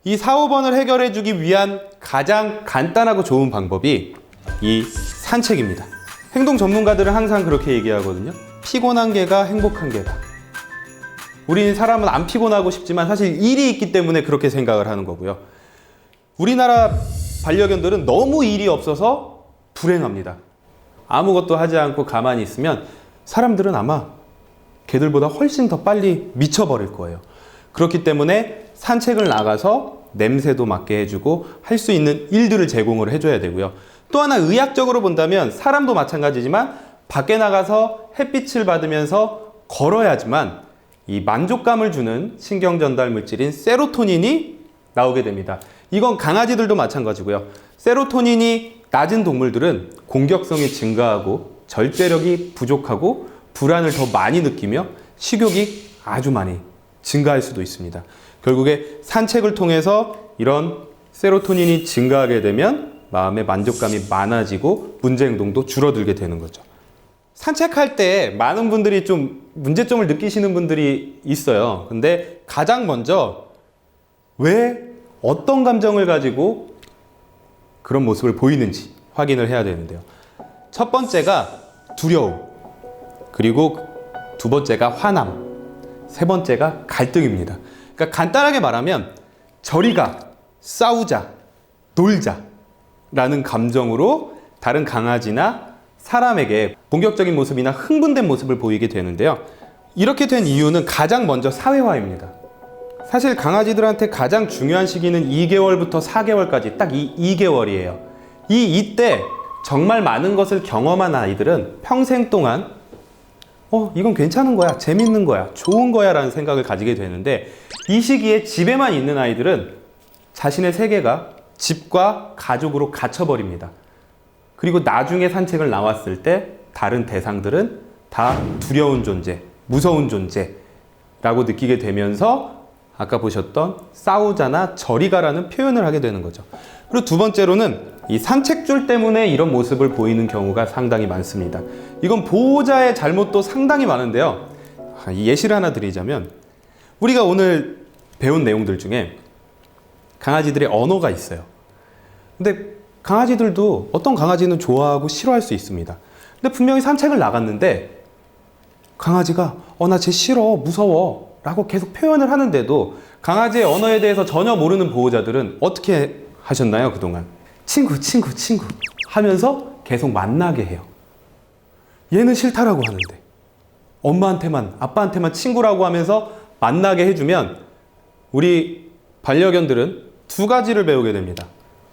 이 4, 5번을 해결해 주기 위한 가장 간단하고 좋은 방법이 이 산책입니다. 행동 전문가들은 항상 그렇게 얘기하거든요. 피곤한 개가 행복한 개다. 우리는 사람은 안 피곤하고 싶지만 사실 일이 있기 때문에 그렇게 생각을 하는 거고요. 우리나라 반려견들은 너무 일이 없어서 불행합니다. 아무것도 하지 않고 가만히 있으면 사람들은 아마 개들보다 훨씬 더 빨리 미쳐버릴 거예요. 그렇기 때문에 산책을 나가서 냄새도 맡게 해주고 할 수 있는 일들을 제공을 해줘야 되고요. 또 하나 의학적으로 본다면 사람도 마찬가지지만 밖에 나가서 햇빛을 받으면서 걸어야지만 이 만족감을 주는 신경 전달 물질인 세로토닌이 나오게 됩니다. 이건 강아지들도 마찬가지고요. 세로토닌이 낮은 동물들은 공격성이 증가하고 절제력이 부족하고 불안을 더 많이 느끼며 식욕이 아주 많이 증가할 수도 있습니다. 결국에 산책을 통해서 이런 세로토닌이 증가하게 되면 마음의 만족감이 많아지고 문제 행동도 줄어들게 되는 거죠. 산책할 때 많은 분들이 좀 문제점을 느끼시는 분들이 있어요. 근데 가장 먼저 왜 어떤 감정을 가지고 그런 모습을 보이는지 확인을 해야 되는데요. 첫 번째가 두려움, 그리고 두 번째가 화남, 세 번째가 갈등입니다. 그러니까 간단하게 말하면 저리 가, 싸우자, 놀자 라는 감정으로 다른 강아지나 사람에게 공격적인 모습이나 흥분된 모습을 보이게 되는데요. 이렇게 된 이유는 가장 먼저 사회화입니다. 사실 강아지들한테 가장 중요한 시기는 2개월부터 4개월까지 딱 이 2개월이에요. 이때 정말 많은 것을 경험한 아이들은 평생 동안 이건 괜찮은 거야, 재밌는 거야, 좋은 거야 라는 생각을 가지게 되는데, 이 시기에 집에만 있는 아이들은 자신의 세계가 집과 가족으로 갇혀버립니다. 그리고 나중에 산책을 나왔을 때 다른 대상들은 다 두려운 존재, 무서운 존재라고 느끼게 되면서 아까 보셨던 싸우자나 저리 가라는 표현을 하게 되는 거죠. 그리고 두 번째로는 이 산책줄 때문에 이런 모습을 보이는 경우가 상당히 많습니다. 이건 보호자의 잘못도 상당히 많은데요. 예시를 하나 드리자면, 우리가 오늘 배운 내용들 중에 강아지들의 언어가 있어요. 근데 강아지들도 어떤 강아지는 좋아하고 싫어할 수 있습니다. 근데 분명히 산책을 나갔는데 강아지가 나 쟤 싫어, 무서워 라고 계속 표현을 하는데도 강아지의 언어에 대해서 전혀 모르는 보호자들은 어떻게 하셨나요, 그동안? 친구 하면서 계속 만나게 해요. 얘는 싫다라고 하는데 엄마한테만, 아빠한테만 친구라고 하면서 만나게 해주면 우리 반려견들은 두 가지를 배우게 됩니다.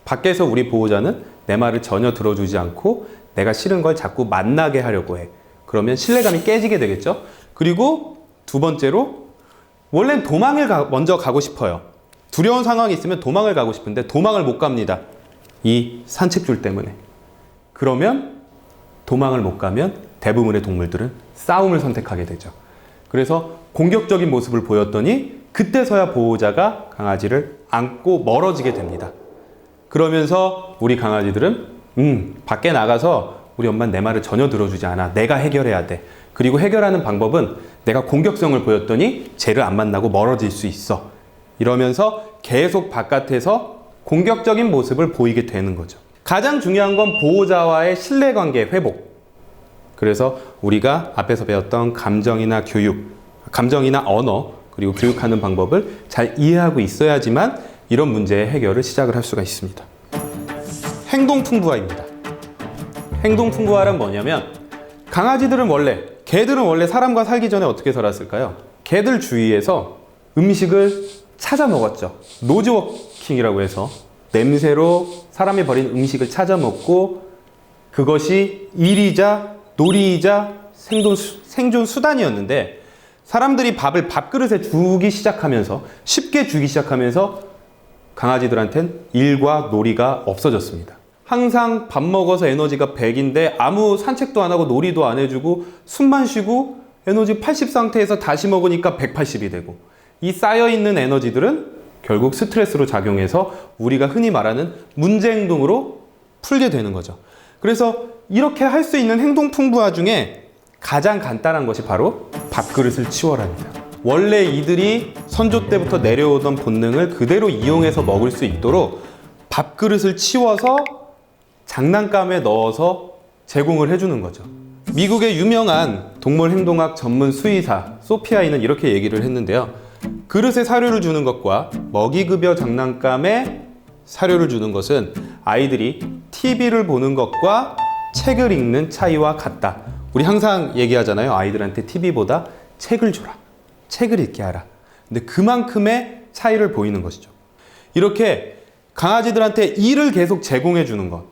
밖에서 우리 보호자는 내 말을 전혀 들어주지 않고 내가 싫은 걸 자꾸 만나게 하려고 해. 그러면 신뢰감이 깨지게 되겠죠. 그리고 두 번째로 원래는 도망을 먼저 가고 싶어요. 두려운 상황이 있으면 도망을 가고 싶은데 도망을 못 갑니다. 이 산책줄 때문에. 그러면 도망을 못 가면 대부분의 동물들은 싸움을 선택하게 되죠. 그래서 공격적인 모습을 보였더니 그때서야 보호자가 강아지를 안고 멀어지게 됩니다. 그러면서 우리 강아지들은 밖에 나가서 우리 엄마는 내 말을 전혀 들어주지 않아. 내가 해결해야 돼. 그리고 해결하는 방법은 내가 공격성을 보였더니 쟤를 안 만나고 멀어질 수 있어. 이러면서 계속 바깥에서 공격적인 모습을 보이게 되는 거죠. 가장 중요한 건 보호자와의 신뢰관계 회복. 그래서 우리가 앞에서 배웠던 감정이나 교육, 감정이나 언어, 그리고 교육하는 방법을 잘 이해하고 있어야지만 이런 문제의 해결을 시작을 할 수가 있습니다. 행동풍부화입니다. 행동풍부화란 뭐냐면 강아지들은 개들은 원래 사람과 살기 전에 어떻게 살았을까요? 개들 주위에서 음식을 찾아 먹었죠. 노즈워킹이라고 해서 냄새로 사람이 버린 음식을 찾아 먹고 그것이 일이자 놀이이자 생존 수단이었는데 사람들이 밥을 밥그릇에 주기 시작하면서 쉽게 주기 시작하면서 강아지들한테는 일과 놀이가 없어졌습니다. 항상 밥 먹어서 에너지가 100인데 아무 산책도 안 하고 놀이도 안 해주고 숨만 쉬고 에너지 80 상태에서 다시 먹으니까 180이 되고 이 쌓여있는 에너지들은 결국 스트레스로 작용해서 우리가 흔히 말하는 문제 행동으로 풀게 되는 거죠. 그래서 이렇게 할 수 있는 행동 풍부화 중에 가장 간단한 것이 바로 밥그릇을 치워라입니다. 원래 이들이 선조 때부터 내려오던 본능을 그대로 이용해서 먹을 수 있도록 밥그릇을 치워서 장난감에 넣어서 제공을 해주는 거죠. 미국의 유명한 동물행동학 전문 수의사 소피아이는 이렇게 얘기를 했는데요. 그릇에 사료를 주는 것과 먹이급여 장난감에 사료를 주는 것은 아이들이 TV를 보는 것과 책을 읽는 차이와 같다. 우리 항상 얘기하잖아요. 아이들한테 TV보다 책을 줘라. 책을 읽게 하라. 근데 그만큼의 차이를 보이는 것이죠. 이렇게 강아지들한테 일을 계속 제공해 주는 것,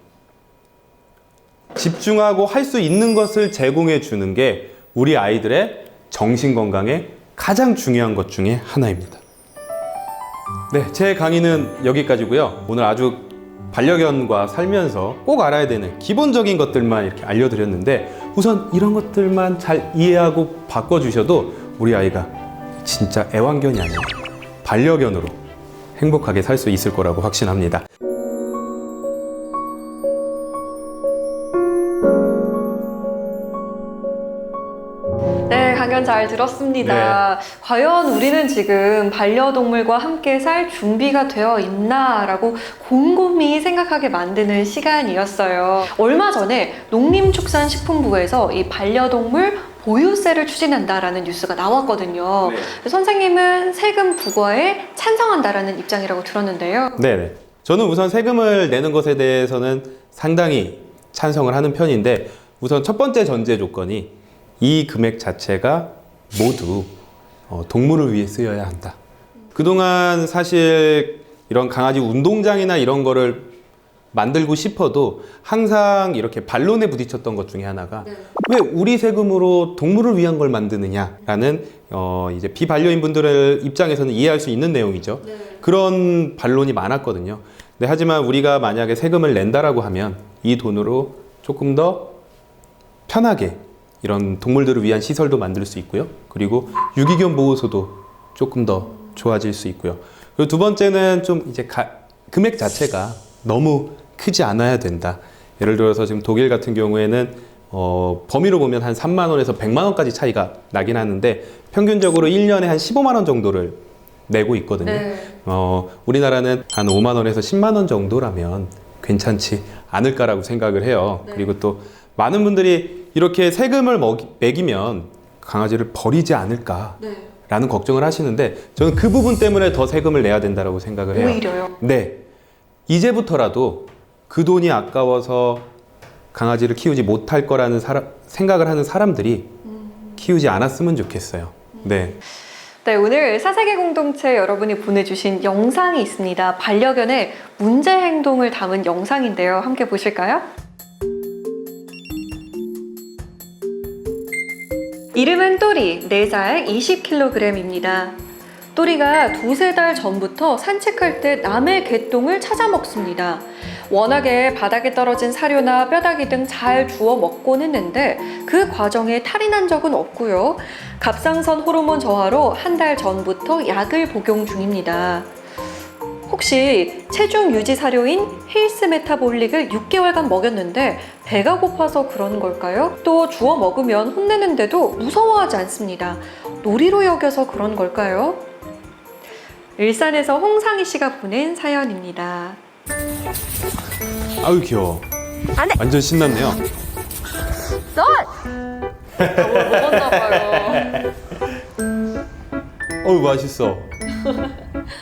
집중하고 할 수 있는 것을 제공해 주는 게 우리 아이들의 정신 건강에 가장 중요한 것 중에 하나입니다. 네, 제 강의는 여기까지고요. 오늘 아주 반려견과 살면서 꼭 알아야 되는 기본적인 것들만 이렇게 알려드렸는데 우선 이런 것들만 잘 이해하고 바꿔주셔도 우리 아이가 진짜 애완견이 아니라 반려견으로 행복하게 살 수 있을 거라고 확신합니다. 네, 강연 잘 들었습니다. 과연 우리는 지금 반려동물과 함께 살 준비가 되어 있나라고 곰곰이 생각하게 만드는 시간이었어요. 얼마 전에 농림축산식품부에서 이 반려동물 보유세를 추진한다라는 뉴스가 나왔거든요. 선생님은 세금 부과에 찬성한다라는 입장이라고 들었는데요. 네네. 저는 우선 세금을 내는 것에 대해서는 상당히 찬성을 하는 편인데 우선 첫 번째 전제 조건이 이 금액 자체가 모두 동물을 위해 쓰여야 한다. 그동안 사실 이런 강아지 운동장이나 이런 거를 만들고 싶어도 항상 이렇게 반론에 부딪혔던 것 중에 하나가 왜 우리 세금으로 동물을 위한 걸 만드느냐라는 이제 비반려인 분들의 입장에서는 이해할 수 있는 내용이죠. 그런 반론이 많았거든요. 근데 하지만 우리가 만약에 세금을 낸다라고 하면 이 돈으로 조금 더 편하게 이런 동물들을 위한 시설도 만들 수 있고요. 그리고 유기견 보호소도 조금 더 좋아질 수 있고요. 그리고 두 번째는 좀 이제 금액 자체가 너무 크지 않아야 된다. 예를 들어서 지금 독일 같은 경우에는 범위로 보면 한 3만 원에서 100만 원까지 차이가 나긴 하는데 평균적으로 1년에 한 15만 원 정도를 내고 있거든요. 우리나라는 한 5만 원에서 10만 원 정도라면 괜찮지 않을까라고 생각을 해요. 그리고 또 많은 분들이 이렇게 세금을 매기면 강아지를 버리지 않을까라는 걱정을 하시는데 저는 그 부분 때문에 더 세금을 내야 된다고 생각을 해요. 오히려요? 네. 이제부터라도 그 돈이 아까워서 강아지를 키우지 못할 거라는 생각을 하는 사람들이 키우지 않았으면 좋겠어요. 네. 네, 오늘 사세계 공동체 여러분이 보내주신 영상이 있습니다. 반려견의 문제 행동을 담은 영상인데요. 함께 보실까요? 이름은 또리, 4살 20kg입니다. 또리가 2~3달 전부터 산책할 때 남의 개똥을 찾아 먹습니다. 워낙에 바닥에 떨어진 사료나 뼈다귀 등 잘 주워 먹곤 했는데 그 과정에 탈이 난 적은 없고요. 갑상선 호르몬 저하로 1달 전부터 약을 복용 중입니다. 혹시 체중 유지 사료인 힐스 메타볼릭을 6개월간 먹였는데 배가 고파서 그런 걸까요? 또 주워 먹으면 혼내는데도 무서워하지 않습니다. 놀이로 여겨서 그런 걸까요? 일산에서 홍상희 씨가 보낸 사연입니다. 아유 귀여워. 안 해! 완전 신났네요. 먹었나 봐요. 어우 맛있어.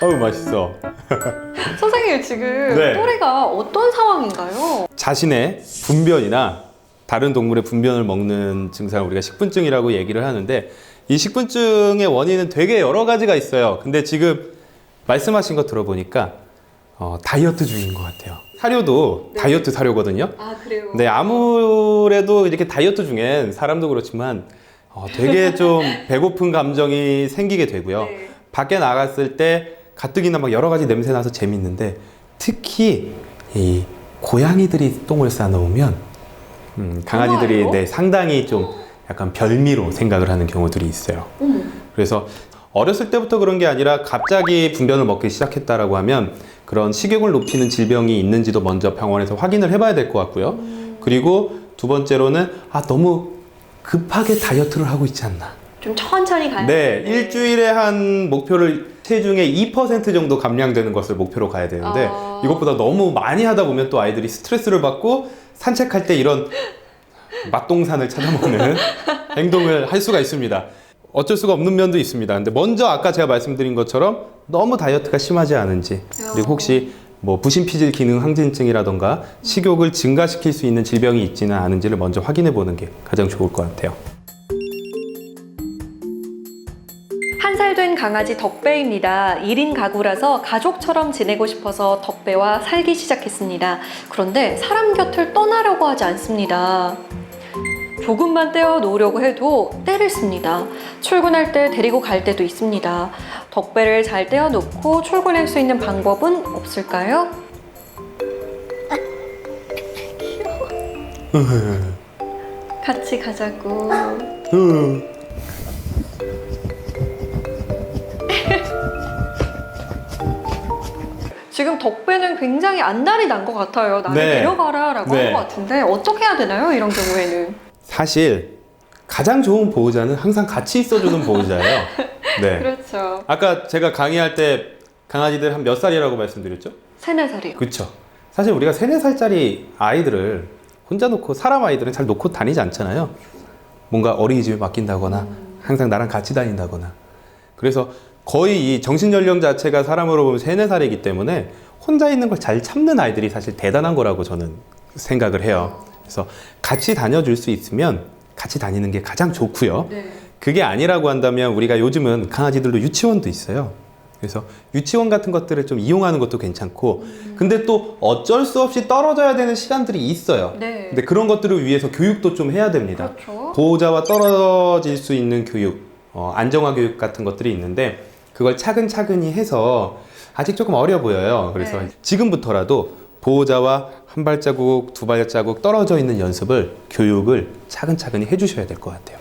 어우 맛있어. 선생님 지금 네. 또리가 어떤 상황인가요? 자신의 분변이나 다른 동물의 분변을 먹는 증상을 우리가 식분증이라고 얘기를 하는데 이 식분증의 원인은 되게 여러 가지가 있어요. 근데 지금 말씀하신 거 들어보니까 다이어트 중인 것 같아요. 사료도 네. 다이어트 사료거든요. 아 그래요? 네, 아무래도 이렇게 다이어트 중엔 사람도 그렇지만 되게 좀 배고픈 감정이 생기게 되고요. 네. 밖에 나갔을 때 가뜩이나 막 여러 가지 냄새 나서 재밌는데 특히 이 고양이들이 똥을 싸놓으면 강아지들이 정말요? 네, 상당히 좀 약간 별미로 생각을 하는 경우들이 있어요. 그래서 어렸을 때부터 그런 게 아니라 갑자기 분변을 먹기 시작했다라고 하면 그런 식욕을 높이는 질병이 있는지도 먼저 병원에서 확인을 해봐야 될 것 같고요. 그리고 두 번째로는 너무 급하게 다이어트를 하고 있지 않나. 좀 천천히 가야 네, 일주일에 한 목표를 체중의 2% 정도 감량되는 것을 목표로 가야 되는데 이것보다 너무 많이 하다 보면 또 아이들이 스트레스를 받고 산책할 때 이런 맛동산을 찾아먹는 행동을 할 수가 있습니다. 어쩔 수가 없는 면도 있습니다. 근데 먼저 아까 제가 말씀드린 것처럼 너무 다이어트가 심하지 않은지 그리고 혹시 뭐 부신피질 기능 항진증이라던가 식욕을 증가시킬 수 있는 질병이 있지는 않은지를 먼저 확인해 보는 게 가장 좋을 것 같아요. 1살 된 강아지 덕배입니다. 1인 가구라서 가족처럼 지내고 싶어서 덕배와 살기 시작했습니다. 그런데 사람 곁을 떠나려고 하지 않습니다. 조금만 떼어 놓으려고 해도 떼를 씁니다. 출근할 때 데리고 갈 때도 있습니다. 덕배를 잘 떼어 놓고 출근할 수 있는 방법은 없을까요? 같이 가자고. 지금 덕배는 굉장히 안달이 난 것 같아요. 나를 네. 데려가라 라고 네. 한 것 같은데 어떻게 해야 되나요? 이런 경우에는. 사실 가장 좋은 보호자는 항상 같이 있어주는 보호자예요. 네. 그렇죠. 아까 제가 강의할 때 강아지들 한 몇 살이라고 말씀드렸죠? 3~4살이요. 그렇죠. 사실 우리가 3~4살짜리 아이들을 혼자 놓고 사람 아이들은 잘 놓고 다니지 않잖아요. 뭔가 어린이집에 맡긴다거나 항상 나랑 같이 다닌다거나. 그래서 거의 이 정신연령 자체가 사람으로 보면 3~4살이기 때문에 혼자 있는 걸 잘 참는 아이들이 사실 대단한 거라고 저는 생각을 해요. 그래서 같이 다녀줄 수 있으면 같이 다니는 게 가장 좋고요. 네. 그게 아니라고 한다면 우리가 요즘은 강아지들도 유치원도 있어요. 그래서 유치원 같은 것들을 좀 이용하는 것도 괜찮고 근데 또 어쩔 수 없이 떨어져야 되는 시간들이 있어요. 네. 근데 그런 것들을 위해서 교육도 좀 해야 됩니다. 그렇죠. 보호자와 떨어질 수 있는 교육, 안정화 교육 같은 것들이 있는데 그걸 차근차근히 해서 아직 조금 어려 보여요. 그래서 네. 지금부터라도 보호자와 한 발자국, 두 발자국 떨어져 있는 연습을, 교육을 차근차근히 해주셔야 될 것 같아요.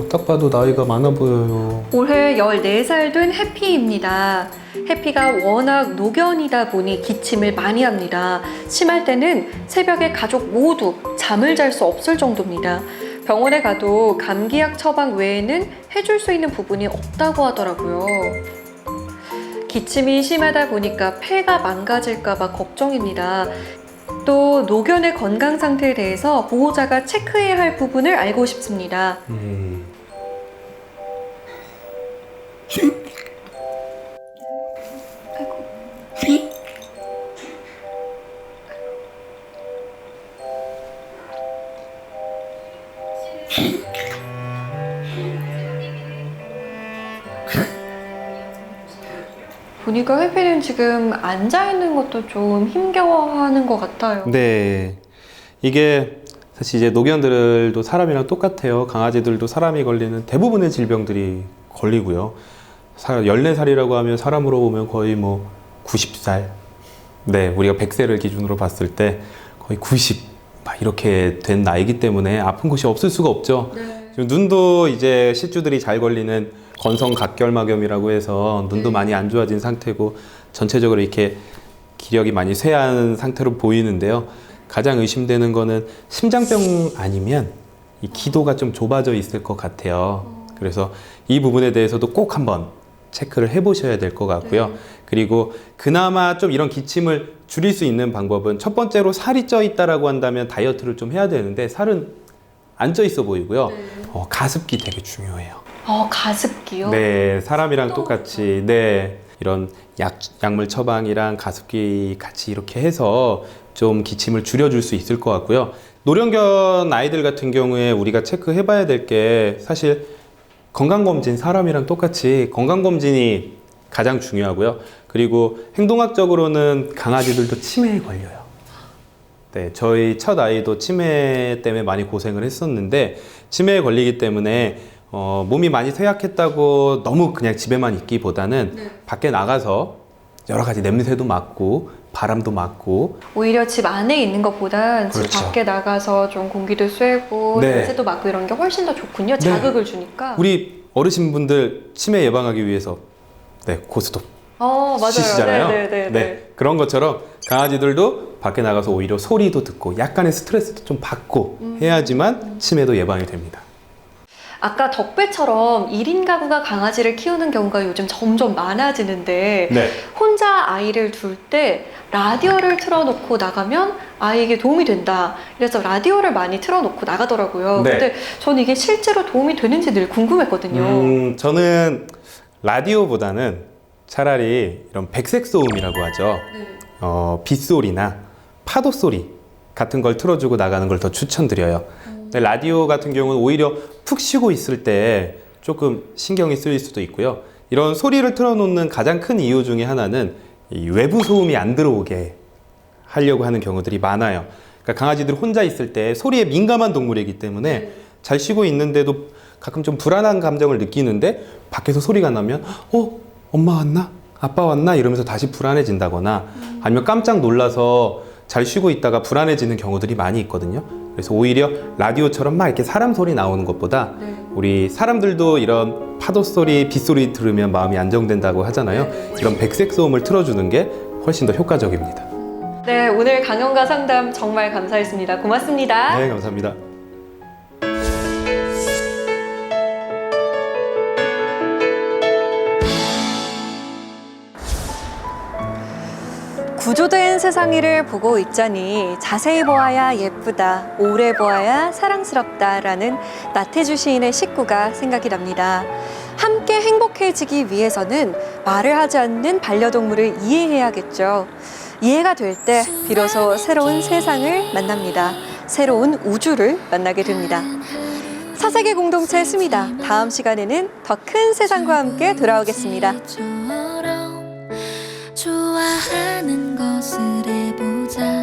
딱 봐도 나이가 많아 보여요. 올해 14살 된 해피입니다. 해피가 워낙 노견이다 보니 기침을 많이 합니다. 심할 때는 새벽에 가족 모두 잠을 잘 수 없을 정도입니다. 병원에 가도 감기약 처방 외에는 해줄 수 있는 부분이 없다고 하더라고요. 기침이 심하다 보니까 폐가 망가질까봐 걱정입니다. 또 노견의 건강 상태에 대해서 보호자가 체크해야 할 부분을 알고 싶습니다. 보니까 해피는 지금 앉아있는 것도 좀 힘겨워하는 것 같아요. 네. 이게 사실 이제 노견들도 사람이랑 똑같아요. 강아지들도 사람이 걸리는 대부분의 질병들이 걸리고요. 14살이라고 하면 사람으로 보면 거의 뭐 90살. 네, 우리가 100세를 기준으로 봤을 때 거의 90. 막 이렇게 된 나이기 때문에 아픈 곳이 없을 수가 없죠. 네. 지금 눈도 이제 실주들이 잘 걸리는 건성각결막염이라고 해서 눈도 많이 안 좋아진 상태고 전체적으로 이렇게 기력이 많이 쇠한 상태로 보이는데요. 가장 의심되는 거는 심장병 아니면 이 기도가 좀 좁아져 있을 것 같아요. 그래서 이 부분에 대해서도 꼭 한번 체크를 해보셔야 될 것 같고요. 그리고 그나마 좀 이런 기침을 줄일 수 있는 방법은 첫 번째로 살이 쪄 있다라고 한다면 다이어트를 좀 해야 되는데 살은 안 쪄 있어 보이고요. 가습기 되게 중요해요. 가습기요? 네, 사람이랑 똑같이 네 이런 약물 처방이랑 가습기 같이 이렇게 해서 좀 기침을 줄여줄 수 있을 것 같고요. 노령견 아이들 같은 경우에 우리가 체크해봐야 될 게 사실 건강검진 사람이랑 똑같이 건강검진이 가장 중요하고요. 그리고 행동학적으로는 강아지들도 치매에 걸려요. 네, 저희 첫 아이도 치매 때문에 많이 고생을 했었는데 치매에 걸리기 때문에 몸이 많이 쇠약했다고 너무 그냥 집에만 있기보다는 밖에 나가서 여러 가지 냄새도 맡고 바람도 맡고 오히려 집 안에 있는 것보단 집 그렇죠. 밖에 나가서 좀 공기도 쐬고 네. 냄새도 맡고 이런 게 훨씬 더 좋군요. 자극을 주니까. 우리 어르신분들 치매 예방하기 위해서 네, 고스톱 맞아요. 치시잖아요. 네. 그런 것처럼 강아지들도 밖에 나가서 오히려 소리도 듣고 약간의 스트레스도 좀 받고 해야지만 치매도 예방이 됩니다. 아까 덕배처럼 1인 가구가 강아지를 키우는 경우가 요즘 점점 많아지는데 네. 혼자 아이를 둘 때 라디오를 틀어놓고 나가면 아이에게 도움이 된다. 그래서 라디오를 많이 틀어놓고 나가더라고요. 네. 근데 저는 이게 실제로 도움이 되는지 늘 궁금했거든요. 저는 라디오보다는 차라리 이런 백색 소음이라고 하죠. 빗소리나 파도 소리 같은 걸 틀어주고 나가는 걸 더 추천드려요. 근데 라디오 같은 경우는 오히려 푹 쉬고 있을 때 조금 신경이 쓰일 수도 있고요. 이런 소리를 틀어놓는 가장 큰 이유 중에 하나는 이 외부 소음이 안 들어오게 하려고 하는 경우들이 많아요. 그러니까 강아지들 혼자 있을 때 소리에 민감한 동물이기 때문에 잘 쉬고 있는데도 가끔 좀 불안한 감정을 느끼는데 밖에서 소리가 나면 엄마 왔나? 아빠 왔나? 이러면서 다시 불안해진다거나 아니면 깜짝 놀라서 잘 쉬고 있다가 불안해지는 경우들이 많이 있거든요. 그래서 오히려 라디오처럼 막 이렇게 사람 소리 나오는 것보다 우리 사람들도 이런 파도 소리, 빗소리 들으면 마음이 안정된다고 하잖아요. 이런 백색 소음을 틀어주는 게 훨씬 더 효과적입니다. 네, 오늘 강연과 상담 정말 감사했습니다. 고맙습니다. 네, 감사합니다. 구조된 세상이를 보고 있자니 자세히 보아야 예쁘다, 오래 보아야 사랑스럽다라는 나태주 시인의 식구가 생각이 납니다. 함께 행복해지기 위해서는 말을 하지 않는 반려동물을 이해해야겠죠. 이해가 될 때 비로소 새로운 세상을 만납니다. 새로운 우주를 만나게 됩니다. 사색의 공동체 스미다. 다음 시간에는 더 큰 세상과 함께 돌아오겠습니다. 좋아하는 것을 해보자.